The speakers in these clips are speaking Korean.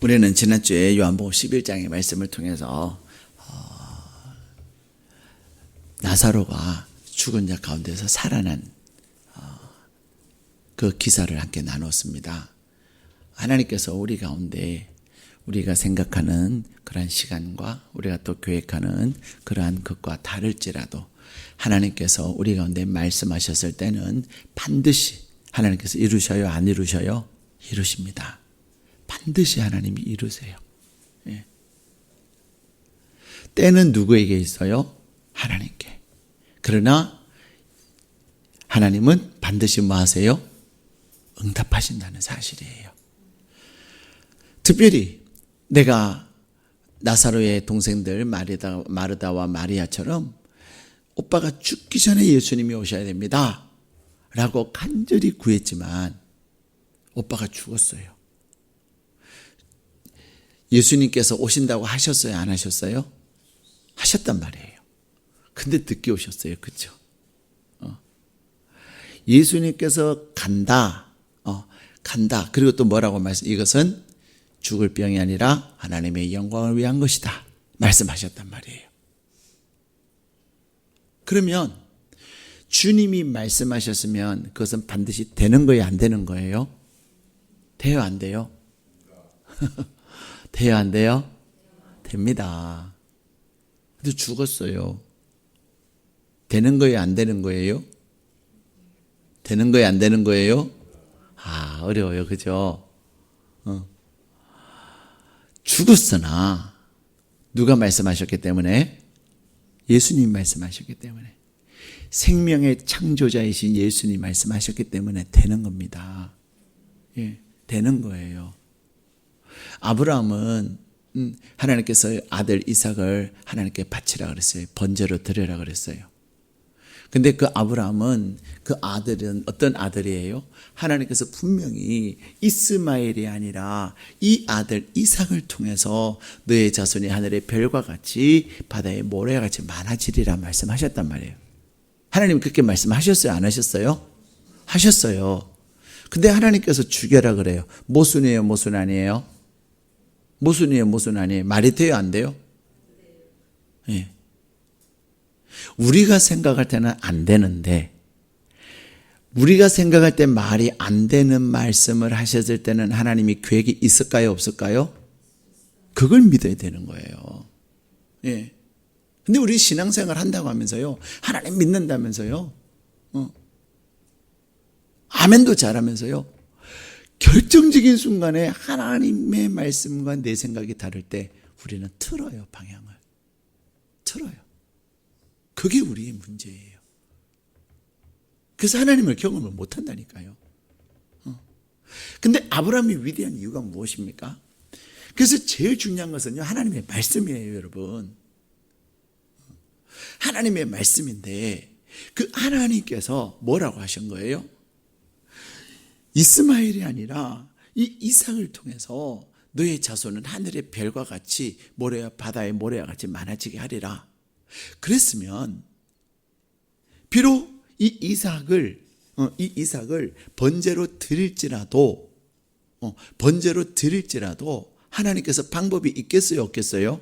우리는 지난주에 요한복음 11장의 말씀을 통해서 나사로가 죽은 자 가운데서 살아난 그 기사를 함께 나눴습니다. 하나님께서 우리 가운데 우리가 생각하는 그러한 시간과 우리가 또 계획하는 그러한 것과 다를지라도 하나님께서 우리 가운데 말씀하셨을 때는 반드시 하나님께서 이루셔요? 안 이루셔요? 이루십니다. 반드시 하나님이 이루세요. 예. 때는 누구에게 있어요? 하나님께. 그러나 하나님은 반드시 뭐 하세요? 응답하신다는 사실이에요. 특별히 내가 나사로의 동생들 마르다와 마리아처럼 오빠가 죽기 전에 예수님이 오셔야 됩니다 라고 간절히 구했지만 오빠가 죽었어요. 예수님께서 오신다고 하셨어요? 안 하셨어요? 하셨단 말이에요. 근데 늦게 오셨어요. 그렇죠? 예수님께서 간다. 그리고 또 뭐라고 이것은 죽을 병이 아니라 하나님의 영광을 위한 것이다 말씀하셨단 말이에요. 그러면 주님이 말씀하셨으면 그것은 반드시 되는 거예요? 안 되는 거예요? 돼요? 안 돼요? 돼요? 안 돼요? 됩니다. 근데 죽었어요. 되는 거예요? 안 되는 거예요? 되는 거예요? 안 되는 거예요? 어려워요. 그죠? 죽었으나 누가 말씀하셨기 때문에? 예수님이 말씀하셨기 때문에. 생명의 창조자이신 예수님이 말씀하셨기 때문에 되는 겁니다. 예, 되는 거예요. 아브라함은 하나님께서 아들 이삭을 하나님께 바치라 그랬어요. 번제로 드리라 그랬어요. 근데 그 아브라함은 그 아들은 어떤 아들이에요? 하나님께서 분명히 이스마엘이 아니라 이 아들 이삭을 통해서 너의 자손이 하늘의 별과 같이 바다의 모래와 같이 많아지리라 말씀하셨단 말이에요. 하나님 그렇게 말씀하셨어요? 안 하셨어요? 하셨어요. 근데 하나님께서 죽여라 그래요. 모순이에요? 모순 아니에요? 모순이에요? 모순 아니에요? 말이 돼요? 안 돼요? 예. 우리가 생각할 때는 안 되는데 우리가 생각할 때 말이 안 되는 말씀을 하셨을 때는 하나님이 계획이 있을까요? 없을까요? 그걸 믿어야 되는 거예요. 예. 근데 우리 신앙생활 한다고 하면서요. 하나님 믿는다면서요. 아멘도 잘하면서요. 결정적인 순간에 하나님의 말씀과 내 생각이 다를 때 우리는 틀어요. 방향을. 틀어요. 그게 우리의 문제예요. 그래서 하나님을 경험을 못한다니까요. 근데 아브라함이 위대한 이유가 무엇입니까? 그래서 제일 중요한 것은요. 하나님의 말씀이에요. 여러분. 하나님의 말씀인데 그 하나님께서 뭐라고 하신 거예요? 이스마엘이 아니라 이 이삭을 통해서 너의 자손은 하늘의 별과 같이 모래와 바다의 모래와 같이 많아지게 하리라. 그랬으면 비록 이 이삭을 번제로 드릴지라도 하나님께서 방법이 있겠어요? 없겠어요?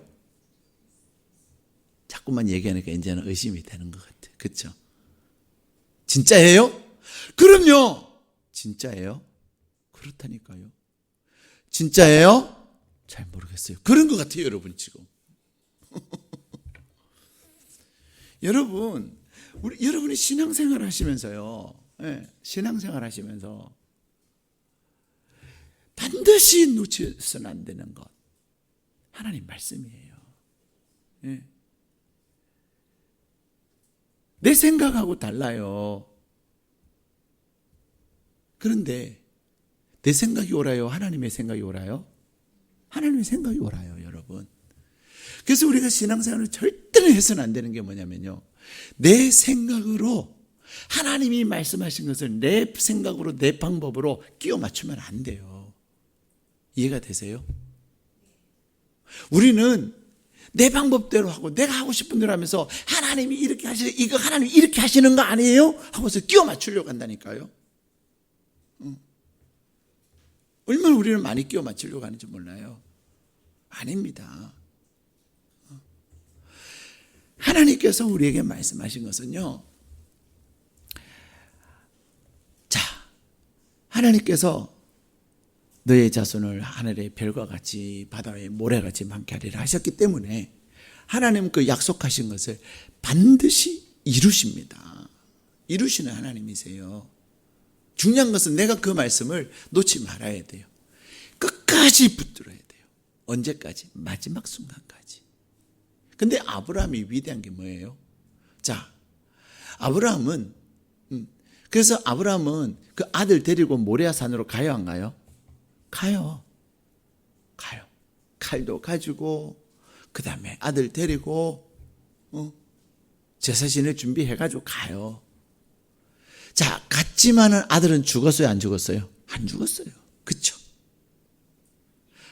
자꾸만 얘기하니까 이제는 의심이 되는 것 같아요. 그렇죠? 진짜예요? 그럼요. 진짜예요? 그렇다니까요. 진짜예요? 잘 모르겠어요. 그런 것 같아요, 여러분 지금. 여러분이 신앙생활 하시면서요. 예, 신앙생활 하시면서 반드시 놓쳐서는 안 되는 것. 하나님 말씀이에요. 예. 내 생각하고 달라요. 그런데 내 생각이 옳아요? 하나님의 생각이 옳아요? 하나님의 생각이 옳아요, 여러분. 그래서 우리가 신앙생활을 절대로 해서는 안 되는 게 뭐냐면요. 내 생각으로 하나님이 말씀하신 것을 내 생각으로 내 방법으로 끼워 맞추면 안 돼요. 이해가 되세요? 우리는 내 방법대로 하고 내가 하고 싶은 대로 하면서 하나님이 이렇게 하시는 이거 하나님이 이렇게 하시는 거 아니에요? 하고서 끼워 맞추려고 한다니까요. 얼마나 우리는 많이 끼워 맞추려고 하는지 몰라요. 아닙니다. 하나님께서 우리에게 말씀하신 것은요, 자, 하나님께서 너의 자손을 하늘의 별과 같이 바다의 모래같이 많게 하리라 하셨기 때문에 하나님 그 약속하신 것을 반드시 이루십니다. 이루시는 하나님이세요. 중요한 것은 내가 그 말씀을 놓지 말아야 돼요. 끝까지 붙들어야 돼요. 언제까지? 마지막 순간까지. 근데 아브라함이 위대한 게 뭐예요? 자, 아브라함은 그래서 아브라함은 그 아들 데리고 모리아 산으로 가요, 안 가요? 가요. 칼도 가지고 그 다음에 아들 데리고 제사신을 준비해가지고 가요. 자, 갔지만은 아들은 죽었어요, 안 죽었어요? 안 죽었어요. 그쵸?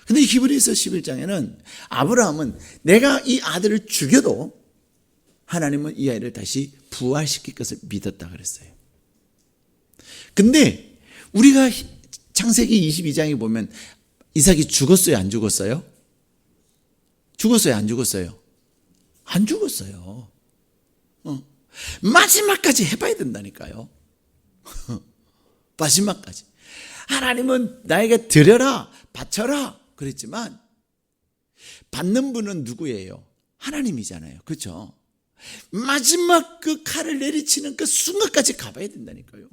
근데 히브리서 11장에는 아브라함은 내가 이 아들을 죽여도 하나님은 이 아이를 다시 부활시킬 것을 믿었다 그랬어요. 근데 우리가 창세기 22장에 보면 이삭이 죽었어요, 안 죽었어요? 죽었어요, 안 죽었어요? 안 죽었어요. 마지막까지 해봐야 된다니까요. 마지막까지. 하나님은 나에게 드려라, 바쳐라 그랬지만 받는 분은 누구예요? 하나님이잖아요. 그렇죠? 마지막 그 칼을 내리치는 그 순간까지 가봐야 된다니까요.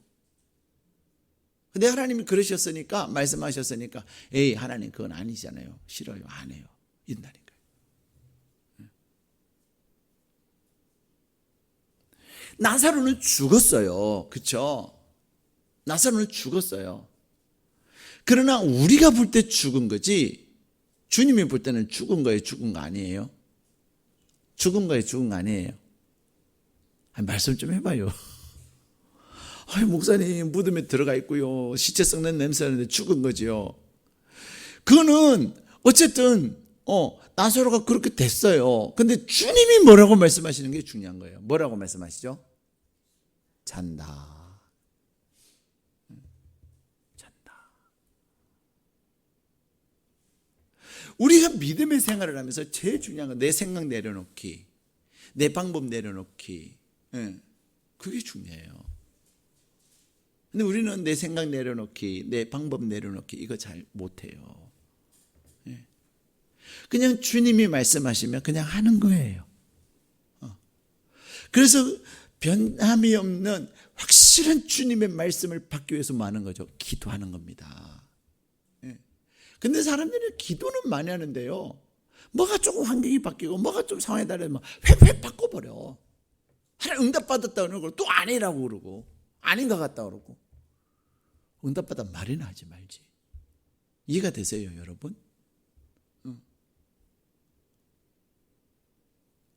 근데 하나님이 그러셨으니까, 말씀하셨으니까, 에이, 하나님 그건 아니잖아요. 싫어요, 안 해요. 이런다니까요. 나사로는 죽었어요. 그렇죠? 나사로는 죽었어요. 그러나 우리가 볼 때 죽은 거지 주님이 볼 때는 죽은 거예요, 죽은 거 아니에요? 죽은 거예요, 죽은 거 아니에요? 말씀 좀 해봐요. 목사님 무덤에 들어가 있고요, 시체 썩는 냄새 나는데 죽은 거지요. 그거는 어쨌든 나사로가 그렇게 됐어요. 근데 주님이 뭐라고 말씀하시는 게 중요한 거예요. 뭐라고 말씀하시죠? 잔다. 우리가 믿음의 생활을 하면서 제일 중요한 건 내 생각 내려놓기, 내 방법 내려놓기. 그게 중요해요. 근데 우리는 내 생각 내려놓기, 내 방법 내려놓기 이거 잘 못해요. 그냥 주님이 말씀하시면 그냥 하는 거예요. 그래서 변함이 없는 확실한 주님의 말씀을 받기 위해서 뭐 하는 거죠? 기도하는 겁니다. 근데 사람들이 기도는 많이 하는데요, 뭐가 조금 환경이 바뀌고 뭐가 좀 상황에 따르면 획획 바꿔버려. 하나님 응답받았다 그러고 또 아니라고 그러고 아닌 것 같다 그러고. 응답받아 말이나 하지 말지. 이해가 되세요, 여러분?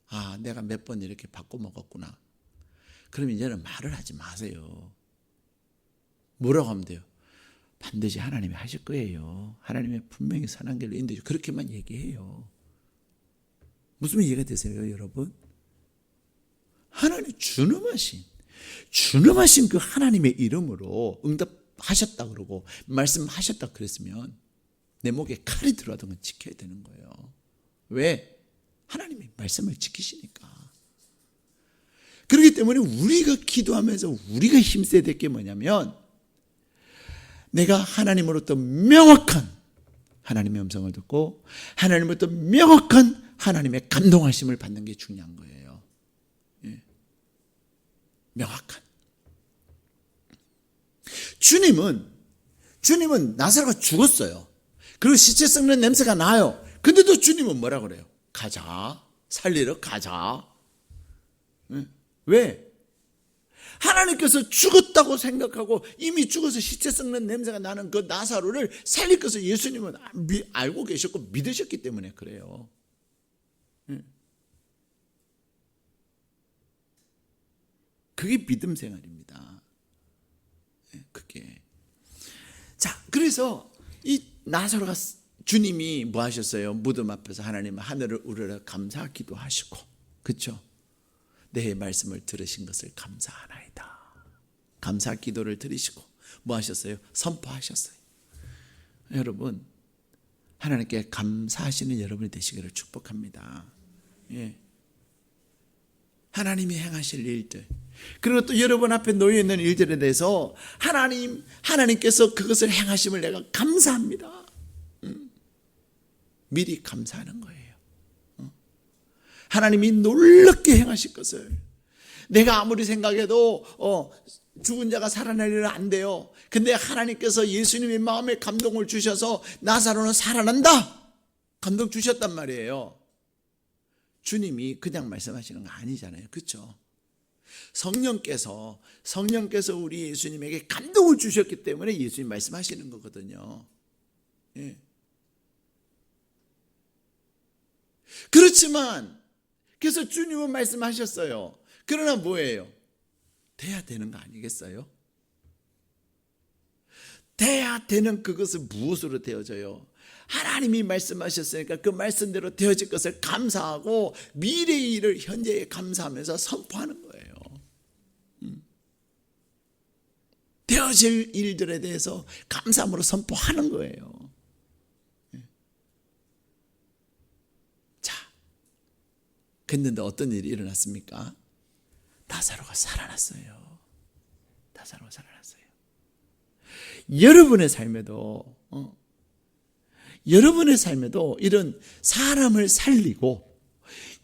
아, 내가 몇 번 이렇게 바꿔먹었구나. 그럼 이제는 말을 하지 마세요. 뭐라고 하면 돼요? 반드시 하나님이 하실 거예요. 하나님이 분명히 선한 길로 인도해. 그렇게만 얘기해요. 무슨 이해가 되세요, 여러분? 하나님 준엄하신 그 하나님의 이름으로 응답하셨다 그러고 말씀하셨다 그랬으면 내 목에 칼이 들어가던 건 지켜야 되는 거예요. 왜? 하나님이 말씀을 지키시니까. 그렇기 때문에 우리가 기도하면서 우리가 힘써야 될 게 뭐냐면, 내가 하나님으로부터 명확한 하나님의 음성을 듣고 하나님으로부터 명확한 하나님의 감동하심을 받는 게 중요한 거예요. 명확한. 주님은 나사로가 죽었어요. 그리고 시체 썩는 냄새가 나요. 근데도 주님은 뭐라 그래요? 가자. 살리러 가자. 왜? 하나님께서 죽었다고 생각하고 이미 죽어서 시체 썩는 냄새가 나는 그 나사로를 살릴 것을 예수님은 알고 계셨고 믿으셨기 때문에 그래요. 그게 믿음 생활입니다. 그게. 자, 그래서 이 나사로가 주님이 뭐 하셨어요? 무덤 앞에서 하나님 하늘을 우러러 감사 기도하시고, 그렇죠? 내 말씀을 들으신 것을 감사하나이다. 감사 기도를 들으시고 뭐 하셨어요? 선포하셨어요. 여러분, 하나님께 감사하시는 여러분이 되시기를 축복합니다. 예. 하나님이 행하실 일들, 그리고 또 여러분 앞에 놓여 있는 일들에 대해서 하나님께서 그것을 행하심을 내가 감사합니다. 미리 감사하는 거예요. 하나님이 놀랍게 행하실 것을 내가 아무리 생각해도 죽은 자가 살아나리는 안 돼요. 근데 하나님께서 예수님의 마음에 감동을 주셔서 나사로는 살아난다 감동 주셨단 말이에요. 주님이 그냥 말씀하시는 거 아니잖아요. 그렇죠? 성령께서 우리 예수님에게 감동을 주셨기 때문에 예수님 말씀하시는 거거든요. 예. 그렇지만 그래서 주님은 말씀하셨어요. 그러나 뭐예요? 돼야 되는 거 아니겠어요? 돼야 되는 그것을 무엇으로 되어져요? 하나님이 말씀하셨으니까 그 말씀대로 되어질 것을 감사하고 미래의 일을 현재에 감사하면서 선포하는 거예요. 되어질 일들에 대해서 감사함으로 선포하는 거예요. 자, 그런데 어떤 일이 일어났습니까? 나사로가 살아났어요. 나사로가 살아났어요. 여러분의 삶에도 이런 사람을 살리고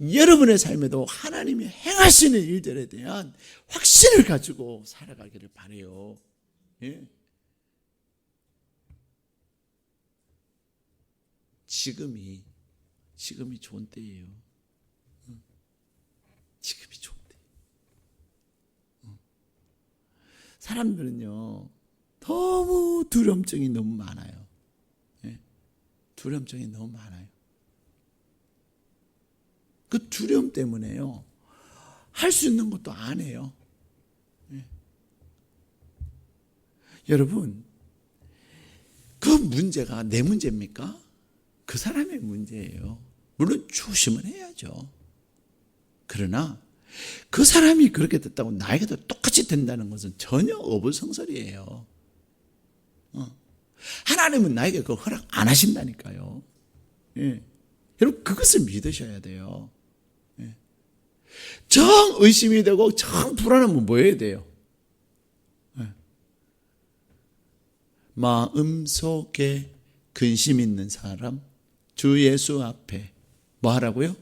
여러분의 삶에도 하나님이 행하시는 일들에 대한 확신을 가지고 살아가기를 바라요. 예. 지금이 좋은 때예요. 지금이 좋은 때. 사람들은요 너무 두려움증이 너무 많아요. 두려움증이 너무 많아요. 그 두려움 때문에요 할 수 있는 것도 안 해요. 여러분, 그 문제가 내 문제입니까? 그 사람의 문제예요. 물론 조심은 해야죠. 그러나 그 사람이 그렇게 됐다고 나에게도 똑같이 된다는 것은 전혀 어불성설이에요. 하나님은 나에게 그거 허락 안 하신다니까요. 예. 여러분 그것을 믿으셔야 돼요. 예. 정 의심이 되고 정 불안하면 뭐 해야 돼요? 예. 마음속에 근심 있는 사람 주 예수 앞에 뭐 하라고요?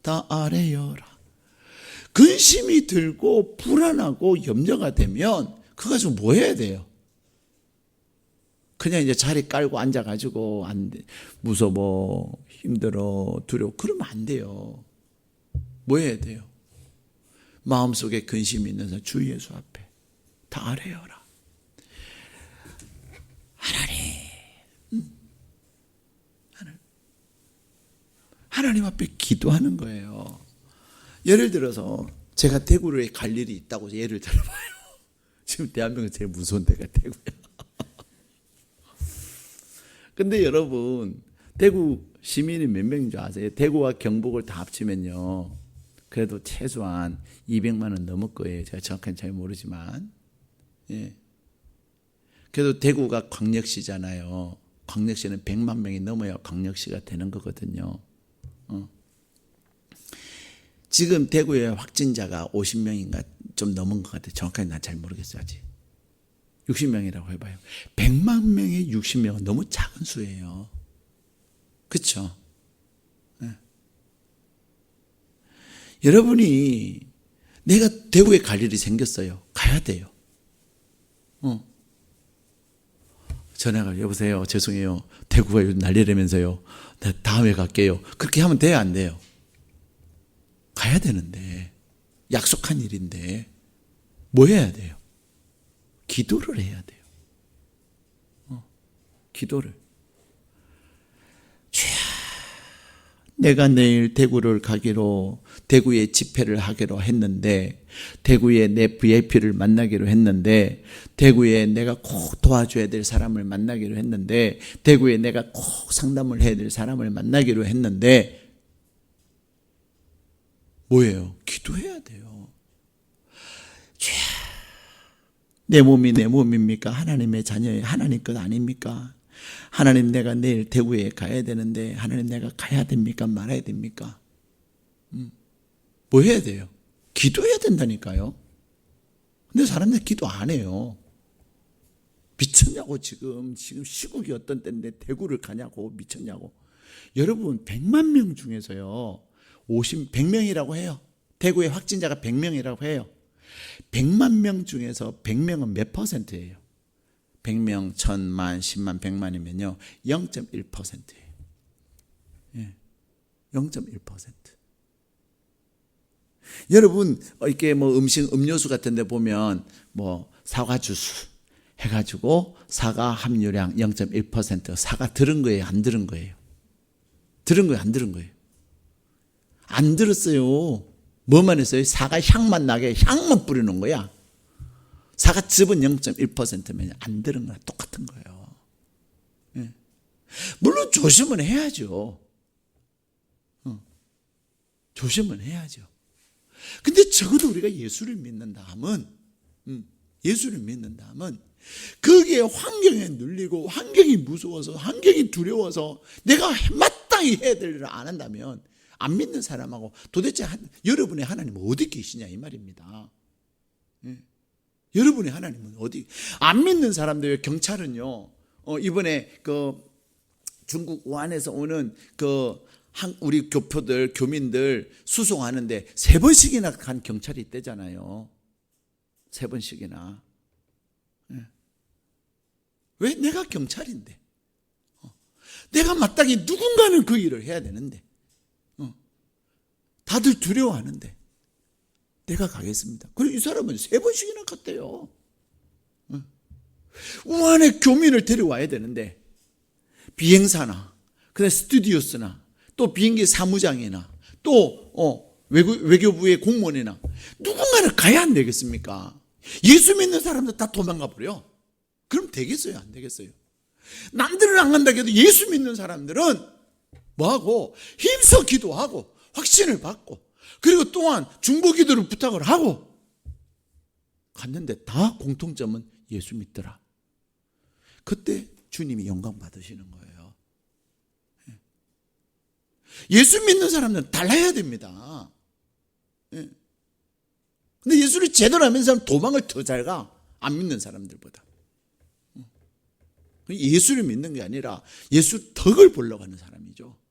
다 아뢰어라. 근심이 들고 불안하고 염려가 되면 그거 가지고 뭐 해야 돼요? 그냥 이제 자리 깔고 앉아가지고 안 돼. 무서워, 힘들어, 두려워. 그러면 안 돼요. 뭐 해야 돼요? 마음속에 근심이 있는 사람 주 예수 앞에 다 아뢰어라. 하나님 앞에 기도하는 거예요. 예를 들어서 제가 대구에 갈 일이 있다고 예를 들어봐요. 지금 대한민국 제일 무서운 데가 대구예요. 근데 여러분 대구 시민이 몇 명인 줄 아세요? 대구와 경북을 다 합치면요 그래도 최소한 200만 원 넘을 거예요. 제가 정확하게 잘 모르지만 예. 그래도 대구가 광역시잖아요. 광역시는 100만 명이 넘어야 광역시가 되는 거거든요. 지금 대구의 확진자가 50명인가 좀 넘은 것 같아요. 정확하게 난 잘 모르겠어요. 아직 60명이라고 해봐요. 100만 명에 60명은 너무 작은 수예요. 그렇죠? 네. 여러분이 내가 대구에 갈 일이 생겼어요. 가야 돼요. 전화가 여보세요. 죄송해요. 대구가 요즘 난리라면서요. 나 다음에 갈게요. 그렇게 하면 돼요? 안 돼요? 가야 되는데 약속한 일인데 뭐 해야 돼요? 기도를 해야 돼요. 기도를. 주야, 내가 내일 대구를 가기로 대구에 집회를 하기로 했는데 대구에 내 VIP를 만나기로 했는데 대구에 내가 꼭 도와줘야 될 사람을 만나기로 했는데 대구에 내가 꼭 상담을 해야 될 사람을 만나기로 했는데 뭐예요? 기도해야 돼요. 내 몸이 내 몸입니까? 하나님의 자녀예요. 하나님 것 아닙니까? 하나님, 내가 내일 대구에 가야 되는데 하나님, 내가 가야 됩니까? 말아야 됩니까? 뭐 해야 돼요? 기도해야 된다니까요. 근데 사람들 기도 안 해요. 미쳤냐고. 지금 시국이 어떤 때인데 대구를 가냐고. 미쳤냐고. 여러분, 100만 명 중에서요 100명이라고 해요. 대구의 확진자가 100명이라고 해요. 100만 명 중에서 100명은 몇 퍼센트예요? 100명, 1000만, 10만, 100만이면요 0.1%예요. 예, 0.1%. 여러분, 이렇게 뭐 음료수 같은 데 보면 뭐 사과 주스 해가지고 사과 함유량 0.1%, 사과 들은 거예요? 안 들은 거예요? 들은 거예요? 안 들은 거예요? 안 들었어요. 뭐만 했어요? 사과 향만 나게 향만 뿌리는 거야. 사과즙은 0.1%면 안 들은 거랑 똑같은 거예요. 예. 물론 조심은 해야죠. 조심은 해야죠. 근데 적어도 우리가 예수를 믿는다면, 예수를 믿는다면, 거기에 환경에 눌리고, 환경이 무서워서, 환경이 두려워서, 내가 마땅히 해야 될 일을 안 한다면, 안 믿는 사람하고 도대체 여러분의 하나님은 어디 계시냐, 이 말입니다. 예. 여러분의 하나님은 어디? 안 믿는 사람들, 경찰은요, 이번에 중국 우한에서 오는 우리 교민들 수송하는데 3번씩이나 간 경찰이 있대잖아요. 3번씩이나. 예. 왜? 내가 경찰인데. 내가 마땅히 누군가는 그 일을 해야 되는데. 다들 두려워하는데. 내가 가겠습니다. 그리고 이 사람은 3번씩이나 갔대요. 우한에 교민을 데려와야 되는데, 비행사나, 그다음에 스튜디오스나, 또 비행기 사무장이나, 또 외교부의 공무원이나 누군가는 가야 안 되겠습니까? 예수 믿는 사람들 다 도망가 버려. 그럼 되겠어요? 안 되겠어요? 남들은 안 간다 해도 예수 믿는 사람들은 뭐하고? 힘써 기도하고 확신을 받고, 그리고 또한 중보기도를 부탁을 하고 갔는데 다 공통점은 예수 믿더라. 그때 주님이 영광 받으시는 거예요. 예수 믿는 사람들은 달라야 됩니다. 근데 예수를 제대로 하는 사람은 도망을 더 잘 가. 안 믿는 사람들보다. 예수를 믿는 게 아니라 예수 덕을 보려고 하는 사람이죠.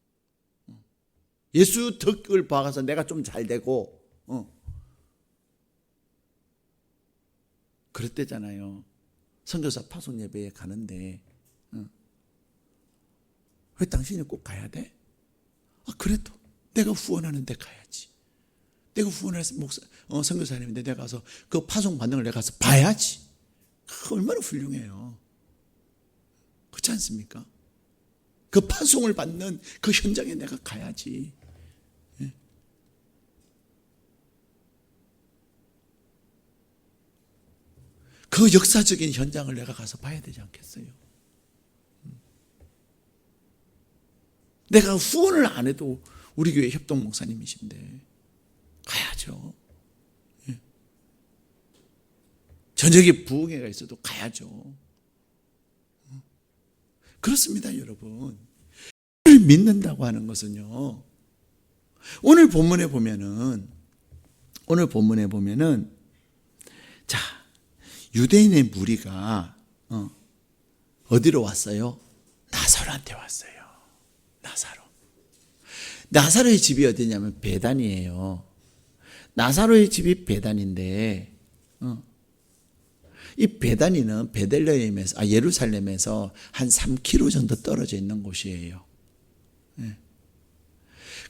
예수 덕을 봐서 내가 좀 잘 되고, 그랬대잖아요. 선교사 파송 예배에 가는데, 왜 당신이 꼭 가야 돼? 그래도 내가 후원하는데 가야지. 내가 후원해서 선교사님인데 내가 가서 그 파송 받는 걸 내가 가서 봐야지. 얼마나 훌륭해요. 그렇지 않습니까? 그 파송을 받는 그 현장에 내가 가야지. 그 역사적인 현장을 내가 가서 봐야 되지 않겠어요? 내가 후원을 안 해도 우리 교회 협동 목사님이신데 가야죠. 저녁에 부흥회가 있어도 가야죠. 그렇습니다, 여러분. 믿는다고 하는 것은요, 오늘 본문에 보면은 자, 유대인의 무리가 어디로 왔어요? 나사로한테 왔어요. 나사로의 집이 어디냐면 베단이에요. 나사로의 집이 베단인데, 이 베단이는 예루살렘에서 한 3km 정도 떨어져 있는 곳이에요.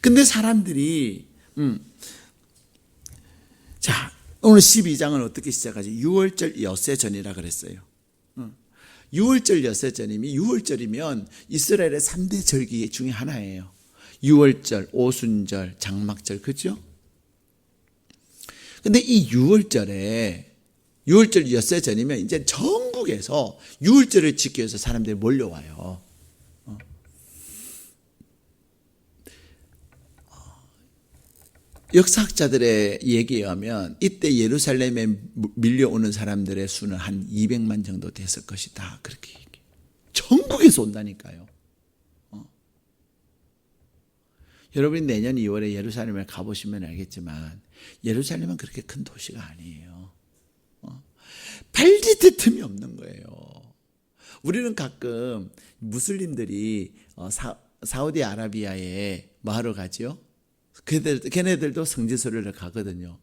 근데 사람들이 자, 오늘 12장은 어떻게 시작하지? 6월절 엿새 전이라 그랬어요. 6월절 엿새 전이면 6월절이면 이스라엘의 3대 절기 중에 하나예요. 6월절, 오순절, 장막절, 그죠? 근데 이 6월절 엿새 전이면 이제 전국에서 6월절을 지키기 위해서 사람들이 몰려와요. 역사학자들의 얘기에 의하면 이때 예루살렘에 밀려오는 사람들의 수는 한 200만 정도 됐을 것이다. 그렇게 얘기해요. 전국 천국에서 온다니까요. 여러분이 내년 2월에 예루살렘에 가보시면 알겠지만 예루살렘은 그렇게 큰 도시가 아니에요. 발디딜 틈이 없는 거예요. 우리는 가끔 무슬림들이 사우디아라비아에 뭐 하러 가죠? 걔네들도 성지순례를 가거든요.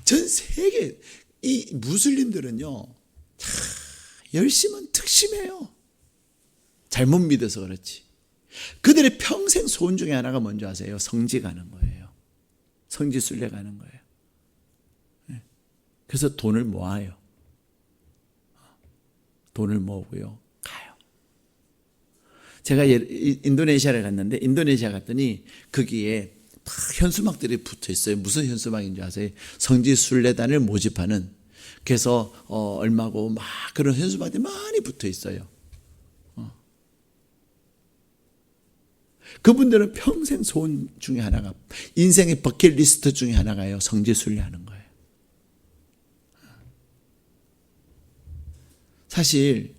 전 세계 이 무슬림들은요 열심은 특심해요. 잘못 믿어서 그렇지. 그들의 평생 소원 중에 하나가 뭔지 아세요? 성지 가는 거예요. 성지 순례 가는 거예요. 그래서 돈을 모아요. 돈을 모으고요 가요. 제가 인도네시아를 갔는데 인도네시아 갔더니 거기에 막 현수막들이 붙어 있어요. 무슨 현수막인지 아세요? 성지 순례단을 모집하는. 그래서 얼마고 막 그런 현수막들이 많이 붙어 있어요. 그분들은 평생 소원 중에 하나가 인생의 버킷리스트 중에 하나가요. 성지 순례하는 거예요. 사실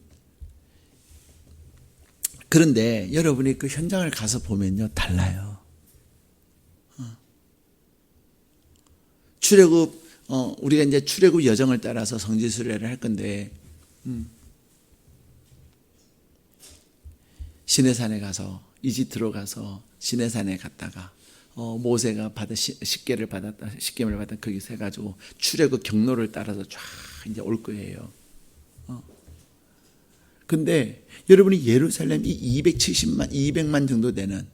그런데 여러분이 그 현장을 가서 보면요 달라요. 출애굽 우리가 이제 출애굽 여정을 따라서 성지 순례를 할 건데 시내산에 가서 이집트로 가서 시내산에 갔다가 모세가 십계를 받았다 거기서 해가지고 출애굽 경로를 따라서 쫙 이제 올 거예요. 근데 여러분이 예루살렘이 200만 정도 되는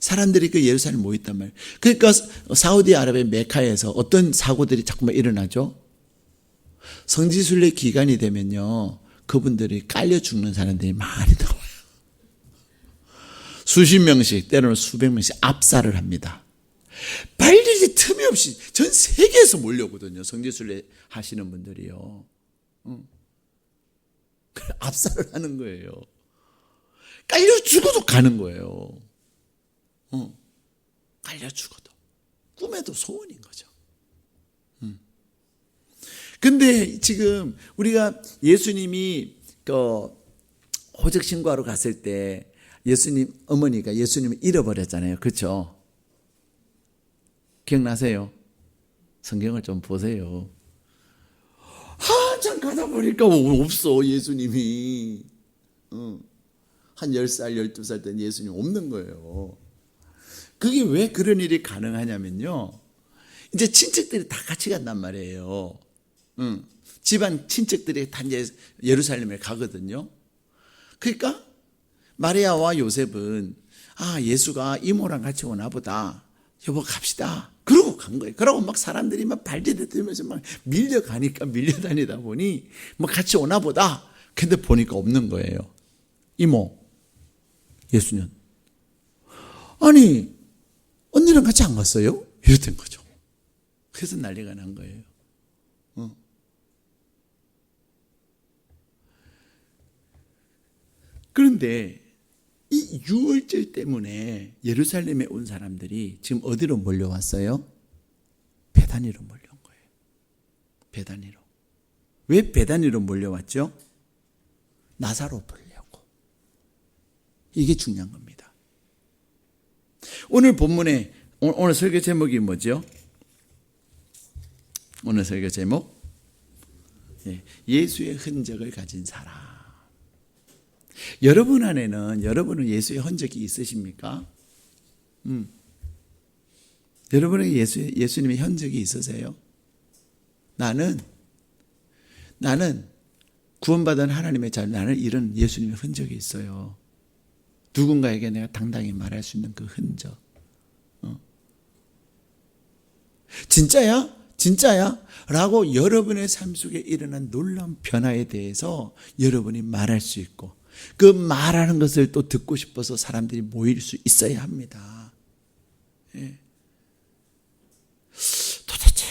사람들이 그 예루살렘에 모였단 말이에요. 그러니까 사우디아라비아 메카에서 어떤 사고들이 자꾸만 일어나죠. 성지순례 기간이 되면요 그분들이 깔려 죽는 사람들이 많이 나와요. 수십 명씩 때로는 수백 명씩 압살을 합니다. 발디딜 틈이 없이 전 세계에서 몰려오거든요. 성지순례 하시는 분들이요. 압살을 하는 거예요. 깔려 죽어도 가는 거예요. 깔려 죽어도. 꿈에도 소원인 거죠. 근데 지금 우리가 예수님이 호적 신고하러 갔을 때 예수님 어머니가 예수님을 잃어버렸잖아요. 그렇죠? 기억나세요? 성경을 좀 보세요. 한참 가다 보니까 없어 예수님이. 한 10살 12살 때 예수님 없는 거예요. 그게 왜 그런 일이 가능하냐면요 이제 친척들이 다 같이 간단 말이에요. 집안 친척들이 다 이제 예루살렘에 가거든요. 그러니까 마리아와 요셉은 예수가 이모랑 같이 오나 보다. 여보 갑시다. 그러고 간 거예요. 그러고 막 사람들이 막 발디디면서 막 밀려다니다 보니 뭐 같이 오나 보다. 근데 보니까 없는 거예요. 이모, 예수님. 아니 언니랑 같이 안 갔어요? 이랬던 거죠. 그래서 난리가 난 거예요. 그런데 이 유월절 때문에 예루살렘에 온 사람들이 지금 어디로 몰려왔어요? 베다니로 몰려온 거예요. 베다니로. 왜 베다니로 몰려왔죠? 나사로 보려고. 이게 중요한 겁니다. 오늘 본문에 오늘 설교 제목이 뭐죠? 오늘 설교 제목 예수의 흔적을 가진 사람. 여러분 안에는 여러분은 예수의 흔적이 있으십니까? 여러분에게 예수님의 흔적이 있으세요? 나는 구원받은 하나님의 자녀, 나는 이런 예수님의 흔적이 있어요. 누군가에게 내가 당당히 말할 수 있는 그 흔적. 진짜야? 진짜야? 라고 여러분의 삶 속에 일어난 놀라운 변화에 대해서 여러분이 말할 수 있고 그 말하는 것을 또 듣고 싶어서 사람들이 모일 수 있어야 합니다. 도대체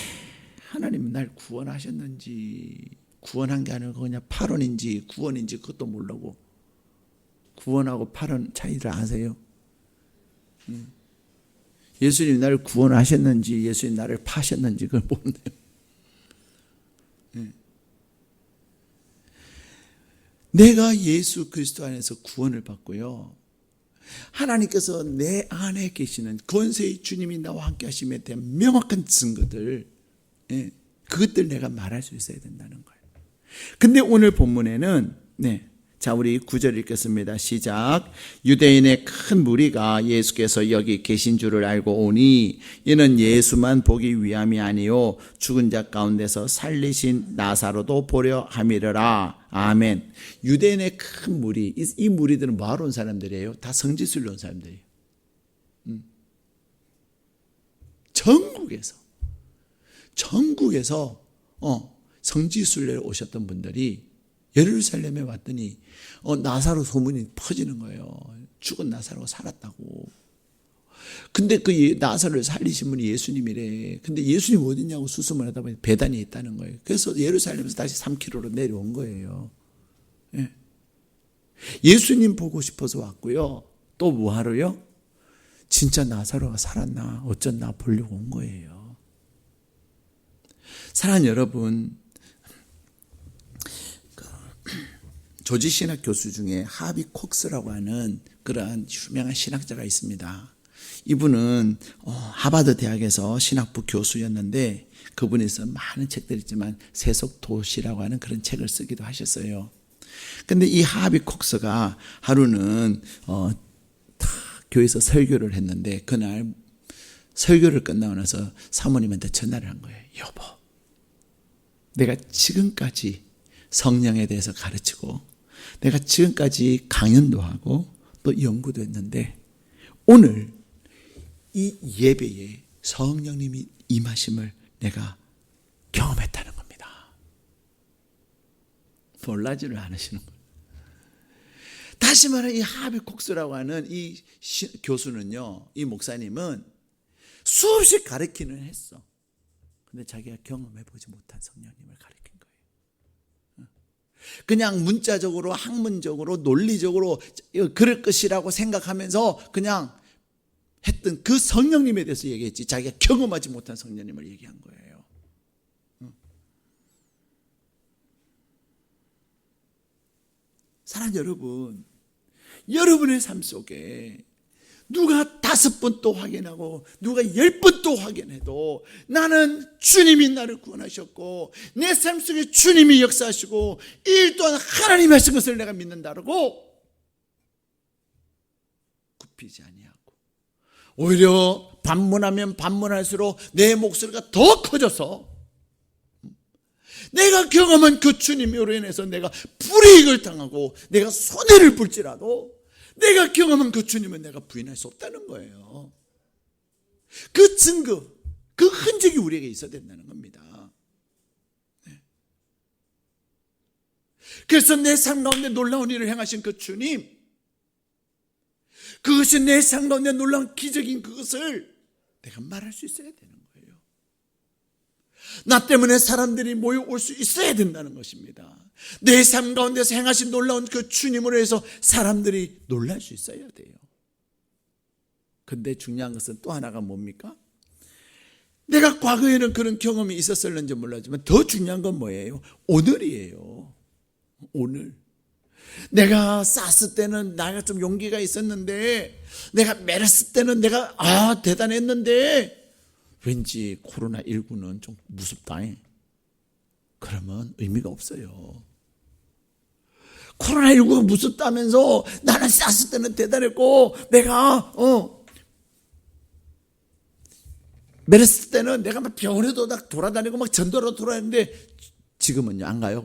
하나님은 날 구원하셨는지 구원한 게 아니고 그냥 8원인지 9원인지 그것도 모르고 구원하고 8원 차이를 아세요? 예수님 나를 구원하셨는지 예수님 나를 파셨는지 그걸 모르네요. 내가 예수 그리스도 안에서 구원을 받고요, 하나님께서 내 안에 계시는 권세의 주님이 나와 함께 하심에 대한 명확한 증거들, 그것들 내가 말할 수 있어야 된다는 거예요. 근데 오늘 본문에는 자, 우리 9절 읽겠습니다. 시작. 유대인의 큰 무리가 예수께서 여기 계신 줄을 알고 오니 이는 예수만 보기 위함이 아니요 죽은 자 가운데서 살리신 나사로도 보려 함이러라. 아멘. 유대인의 큰 무리, 이 무리들은 뭐하러 온 사람들이에요? 다 성지순례 온 사람들이에요. 전국에서 성지순례를 오셨던 분들이 예루살렘에 왔더니 나사로 소문이 퍼지는 거예요. 죽은 나사로가 살았다고. 근데 그 나사로를 살리신 분이 예수님이래. 근데 예수님 어딨냐고 수소문 하다 보니 베단에 있다는 거예요. 그래서 예루살렘에서 다시 3km로 내려온 거예요. 예수님 보고 싶어서 왔고요. 또 뭐하러요? 진짜 나사로가 살았나 어쩐나 보려고 온 거예요. 사랑하는 여러분, 조지신학 교수 중에 하비 콕스라고 하는 그러한 유명한 신학자가 있습니다. 이분은 하버드 대학에서 신학부 교수였는데 그분에서 많은 책들이 있지만 세속도시라고 하는 그런 책을 쓰기도 하셨어요. 근데 이 하비 콕스가 하루는 교회에서 설교를 했는데 그날 설교를 끝나고 나서 사모님한테 전화를 한 거예요. 여보, 내가 지금까지 성령에 대해서 가르치고 내가 지금까지 강연도 하고 또 연구도 했는데 오늘 이 예배에 성령님이 임하심을 내가 경험했다는 겁니다. 놀라지를 않으시는 거예요. 다시 말해 이 하비 콕스라고 하는 이 교수는요, 이 목사님은 수없이 가르치는 했어. 근데 자기가 경험해보지 못한 성령님을 가르친 거예요. 그냥 문자적으로 학문적으로 논리적으로 그럴 것이라고 생각하면서 그냥 했던 그 성령님에 대해서 얘기했지 자기가 경험하지 못한 성령님을 얘기한 거예요. 사랑하는 여러분, 여러분의 삶 속에 누가 5번 또 확인하고 누가 10번 또 확인해도 나는 주님이 나를 구원하셨고 내 삶 속에 주님이 역사하시고 이 일 또한 하나님이 하신 것을 내가 믿는다라고 굽히지 아니하고 오히려 반문하면 반문할수록 내 목소리가 더 커져서 내가 경험한 그 주님으로 인해서 내가 불이익을 당하고 내가 손해를 볼지라도 내가 경험한 그 주님은 내가 부인할 수 없다는 거예요. 그 증거, 그 흔적이 우리에게 있어야 된다는 겁니다. 그래서 내 삶 가운데 놀라운 일을 행하신 그 주님, 그것이 내 삶 가운데 놀라운 기적인 그것을 내가 말할 수 있어야 되는 거예요. 나 때문에 사람들이 모여올 수 있어야 된다는 것입니다. 내 삶 가운데서 행하신 놀라운 그 주님으로 해서 사람들이 놀랄 수 있어야 돼요. 근데 중요한 것은 또 하나가 뭡니까? 내가 과거에는 그런 경험이 있었을는지 몰라지만 더 중요한 건 뭐예요? 오늘이에요. 오늘. 내가 쌌을 때는 내가 좀 용기가 있었는데 내가 메렸을 때는 내가 대단했는데 왠지 코로나19는 좀 무섭다. 그러면 의미가 없어요. 코로나19가 무섭다면서 나는 쌌을 때는 대단했고 내가 메렸을 때는 내가 막 병원에도 막 돌아다니고 막 전도로 돌아다니는데 지금은요 안 가요?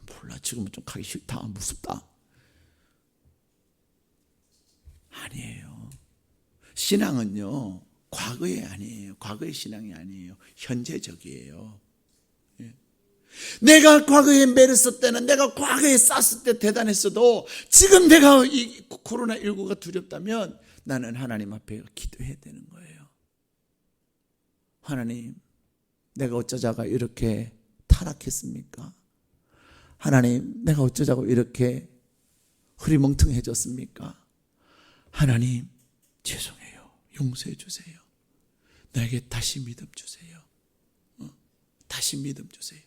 몰라, 지금은 좀 가기 싫다, 무섭다. 아니에요. 신앙은요 과거에 아니에요. 과거의 신앙이 아니에요. 현재적이에요. 내가 과거에 메렸을 때는 내가 과거에 쌌을 때 대단했어도 지금 내가 이 코로나19가 두렵다면 나는 하나님 앞에 기도해야 되는 거예요. 하나님, 내가 어쩌자가 이렇게 타락했습니까? 하나님, 내가 어쩌자고 이렇게 흐리멍텅해졌습니까? 하나님, 죄송해요. 용서해 주세요. 나에게 다시 믿음 주세요. 다시 믿음 주세요.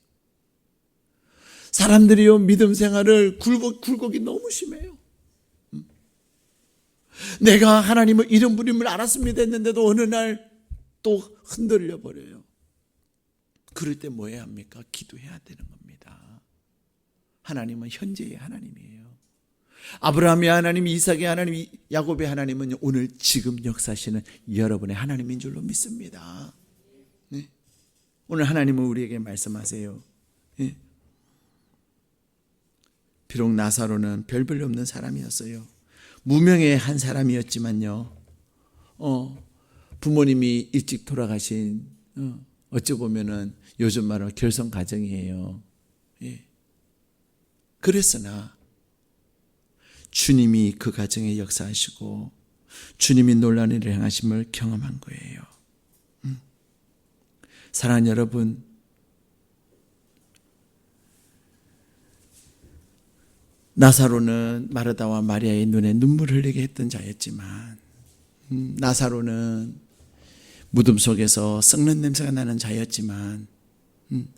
사람들이요 믿음 생활을 굴곡이 너무 심해요. 내가 하나님의 이름 부림을 알았습니다 했는데도 어느 날 또 흔들려 버려요. 그럴 때 뭐 해야 합니까? 기도해야 되는 겁니다. 하나님은 현재의 하나님이에요. 아브라함의 하나님, 이삭의 하나님, 야곱의 하나님은 오늘 지금 역사하시는 여러분의 하나님인 줄로 믿습니다. 네? 오늘 하나님은 우리에게 말씀하세요. 네? 비록 나사로는 별 볼 없는 사람이었어요. 무명의 한 사람이었지만요. 부모님이 일찍 돌아가신 어찌 보면은 요즘 말로 결손 가정이에요. 예. 그랬으나 주님이 그 가정에 역사하시고 주님이 놀라운 일을 행하심을 경험한 거예요. 사랑하는 여러분, 나사로는 마르다와 마리아의 눈에 눈물을 흘리게 했던 자였지만 나사로는 무덤 속에서 썩는 냄새가 나는 자였지만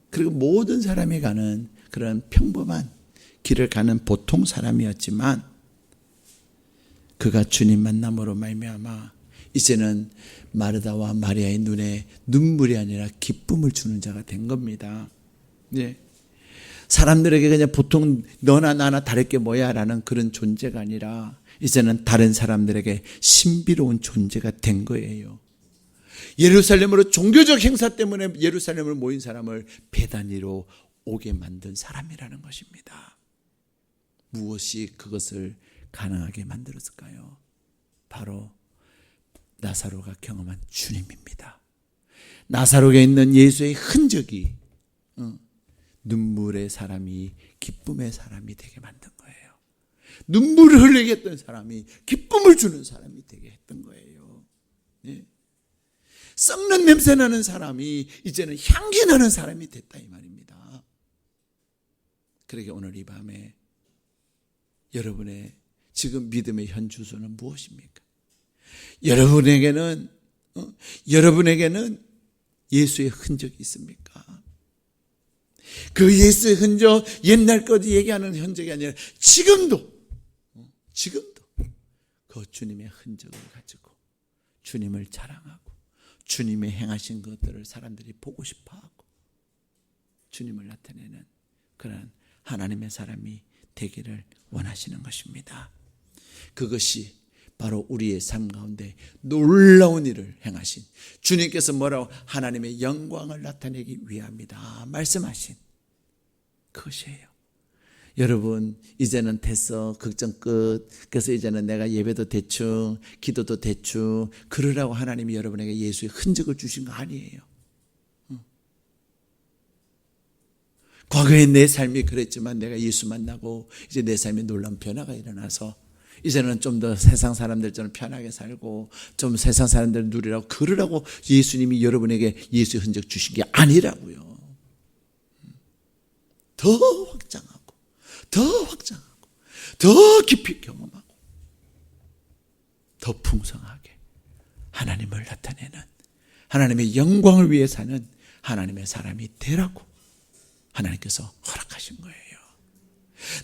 그리고 모든 사람이 가는 그런 평범한 길을 가는 보통 사람이었지만 그가 주님 만남으로 말미암아 이제는 마르다와 마리아의 눈에 눈물이 아니라 기쁨을 주는 자가 된 겁니다. 네. 사람들에게 그냥 보통 너나 나나 다를 게 뭐야 라는 그런 존재가 아니라 이제는 다른 사람들에게 신비로운 존재가 된 거예요. 예루살렘으로 종교적 행사 때문에 예루살렘을 모인 사람을 배단위로 오게 만든 사람이라는 것입니다. 무엇이 그것을 가능하게 만들었을까요? 바로 나사로가 경험한 주님입니다. 나사로에 있는 예수의 흔적이 눈물의 사람이 기쁨의 사람이 되게 만든 거예요. 눈물을 흘리게 했던 사람이 기쁨을 주는 사람이 되게 했던 거예요. 네. 썩는 냄새 나는 사람이 이제는 향기 나는 사람이 됐다 이 말입니다. 그러게 오늘 이 밤에 여러분의 지금 믿음의 현 주소는 무엇입니까? 여러분에게는 예수의 흔적이 있습니까? 그 예수의 흔적, 옛날 것 얘기하는 흔적이 아니라 지금도 그 주님의 흔적을 가지고 주님을 자랑하고 주님의 행하신 것들을 사람들이 보고 싶어하고 주님을 나타내는 그런 하나님의 사람이 되기를 원하시는 것입니다. 그것이 바로 우리의 삶 가운데 놀라운 일을 행하신 주님께서 뭐라고 하나님의 영광을 나타내기 위함이다 말씀하신 그것이에요. 여러분 이제는 됐어 걱정 끝. 그래서 이제는 내가 예배도 대충 기도도 대충 그러라고 하나님이 여러분에게 예수의 흔적을 주신 거 아니에요. 과거에 내 삶이 그랬지만 내가 예수 만나고 이제 내 삶에 놀라운 변화가 일어나서 이제는 좀 더 세상 사람들처럼 편하게 살고 좀 세상 사람들 누리라고 그러라고 예수님이 여러분에게 예수의 흔적 주신 게 아니라고요. 더 확장하고 더 깊이 경험하고 더 풍성하게 하나님을 나타내는 하나님의 영광을 위해 사는 하나님의 사람이 되라고 하나님께서 허락하신 거예요.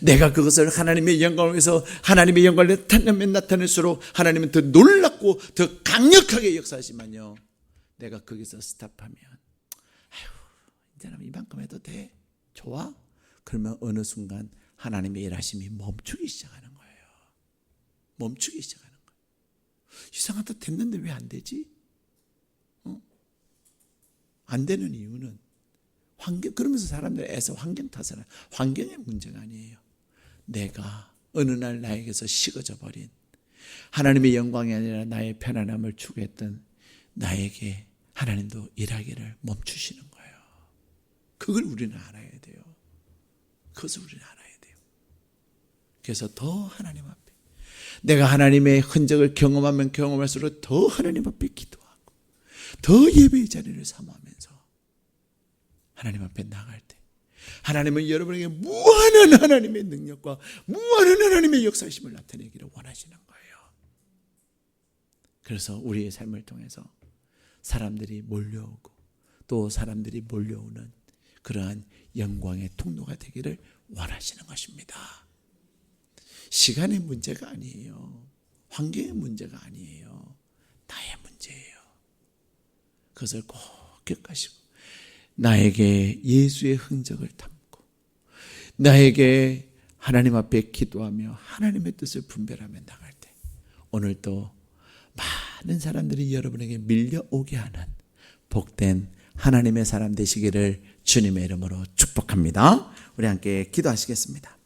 내가 그것을 하나님의 영광을 위해서 하나님의 영광을 나타낼수록 하나님은 더 놀랍고 더 강력하게 역사하시면요. 내가 거기서 스탑하면 이제는 이만큼 해도 돼? 좋아? 그러면 어느 순간 하나님의 일하심이 멈추기 시작하는 거예요. 멈추기 시작하는 거예요. 이상하다 됐는데 왜 안 되지? 안 되는 이유는 그러면서 사람들이 애써 환경 탓을 환경의 문제가 아니에요. 내가 어느 날 나에게서 식어져 버린 하나님의 영광이 아니라 나의 편안함을 추구했던 나에게 하나님도 일하기를 멈추시는 거예요. 그걸 우리는 알아야 돼요. 그것을 우리는 알아야 돼요. 그래서 더 하나님 앞에 내가 하나님의 흔적을 경험하면 경험할수록 더 하나님 앞에 기도하고 더 예배의 자리를 삼으면서 하나님 앞에 나갈 때 하나님은 여러분에게 무한한 하나님의 능력과 무한한 하나님의 역사심을 나타내기를 원하시는 거예요. 그래서 우리의 삶을 통해서 사람들이 몰려오고 또 사람들이 몰려오는 그러한 영광의 통로가 되기를 원하시는 것입니다. 시간의 문제가 아니에요. 환경의 문제가 아니에요. 나의 문제예요. 그것을 꼭 기억하시고 나에게 예수의 흔적을 담고 나에게 하나님 앞에 기도하며 하나님의 뜻을 분별하며 나갈 때 오늘도 많은 사람들이 여러분에게 밀려오게 하는 복된 하나님의 사람 되시기를 주님의 이름으로 축복합니다. 우리 함께 기도하시겠습니다.